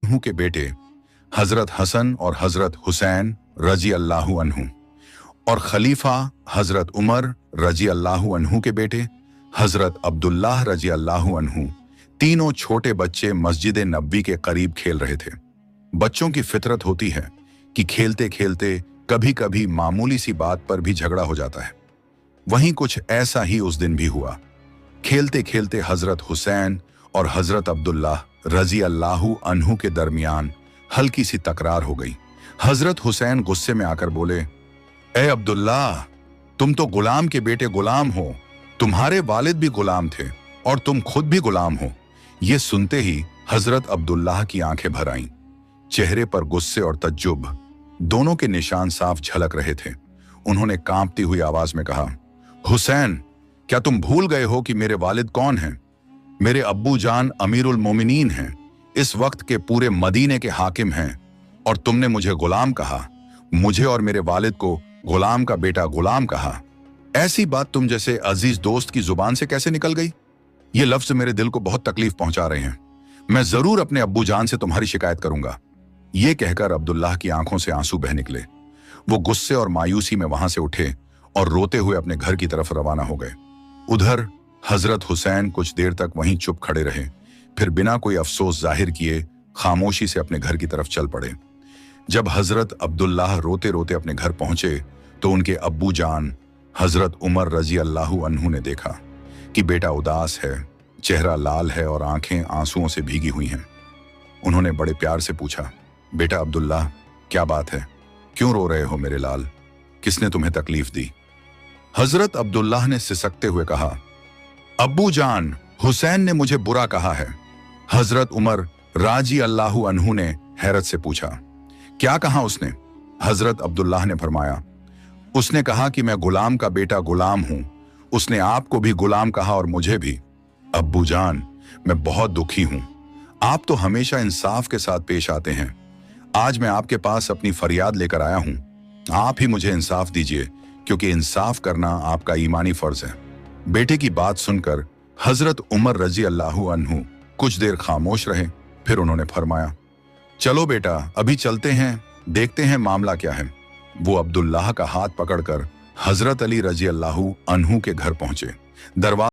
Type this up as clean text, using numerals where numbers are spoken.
अन्हु के बेटे हजरत हसन और हजरत हुसैन रजी अल्लाहु अन्हु और खलीफा हजरत उमर रजी अल्लाहु अन्हु के बेटे हजरत अब्दुल्लाह रजी अल्लाहु अन्हु तीनों छोटे बच्चे मस्जिद नबवी के करीब खेल रहे थे। बच्चों की फितरत होती है कि खेलते खेलते कभी कभी मामूली सी बात पर भी झगड़ा हो जाता है। वहीं कुछ ऐसा ही उस दिन भी हुआ। खेलते खेलते हजरत हुसैन और हजरत अब्दुल्लाह रजी अल्लाहु अन्हु के दरमियान हल्की सी तकरार हो गई। हजरत हुसैन गुस्से में आकर बोले, ए अब्दुल्लाह, तुम तो गुलाम के बेटे गुलाम हो, तुम्हारे वालिद भी गुलाम थे और तुम खुद भी गुलाम हो। ये सुनते ही हजरत अब्दुल्लाह की आंखें भर आईं। चेहरे पर गुस्से और तज्जुब दोनों के निशान साफ झलक रहे थे। उन्होंने कांपती हुई आवाज में कहा, हुसैन, क्या तुम भूल गए हो कि मेरे वालिद कौन हैं? मेरे अब्बू जान अमीरुल मोमिनीन हैं, इस वक्त के पूरे मदीने के हाकिम हैं, और तुमने मुझे गुलाम कहा। मुझे और मेरे वालिद को गुलाम का बेटा गुलाम कहा। ऐसी बात तुम जैसे अजीज दोस्त की जुबान से कैसे निकल गई? ये लफ्ज मेरे दिल को बहुत तकलीफ पहुंचा रहे हैं। मैं जरूर अपने अब्बू जान से तुम्हारी शिकायत करूंगा। ये कहकर अब्दुल्लाह की आंखों से आंसू बह निकले। वो गुस्से और मायूसी में वहां से उठे और रोते हुए अपने घर की तरफ रवाना हो गए। उधर हजरत हुसैन कुछ देर तक वहीं चुप खड़े रहे, फिर बिना कोई अफसोस जाहिर किए खामोशी से अपने घर की तरफ चल पड़े। जब हजरत अब्दुल्लाह रोते रोते अपने घर पहुंचे तो उनके अब्बू जान हजरत उमर रजी अल्लाहु अन्हु ने देखा कि बेटा उदास है, चेहरा लाल है और आंखें आंसुओं से भीगी हुई हैं। उन्होंने बड़े प्यार से पूछा, बेटा अब्दुल्लाह, क्या बात है? क्यों रो रहे हो मेरे लाल? किसने तुम्हें तकलीफ दी? हजरत अब्दुल्लाह ने सिसकते हुए कहा, अब्बू जान, हुसैन ने मुझे बुरा कहा है। हजरत उमर राजी अल्लाहु अन्हु ने हैरत से पूछा, क्या कहा उसने? हजरत अब्दुल्लाह ने फरमाया, उसने कहा कि मैं गुलाम का बेटा गुलाम हूं। उसने आपको भी गुलाम कहा और मुझे भी। अब्बू जान, मैं बहुत दुखी हूं। आप तो हमेशा इंसाफ के साथ पेश आते हैं। आज मैं आपके पास अपनी फरियाद लेकर आया हूं। आप ही मुझे इंसाफ दीजिए, क्योंकि इंसाफ करना आपका ईमानी फर्ज है। बेटे की बात सुनकर हजरत उमर रजी अल्लाहु अन्हु कुछ देर खामोश रहे, फिर उन्होंने फरमाया, चलो बेटा, अभी चलते हैं, देखते हैं मामला क्या है। वो अब्दुल्लाह का हाथ पकड़कर हजरत अली रजी अल्लाहु अन्हु के घर पहुंचे। दरवाजा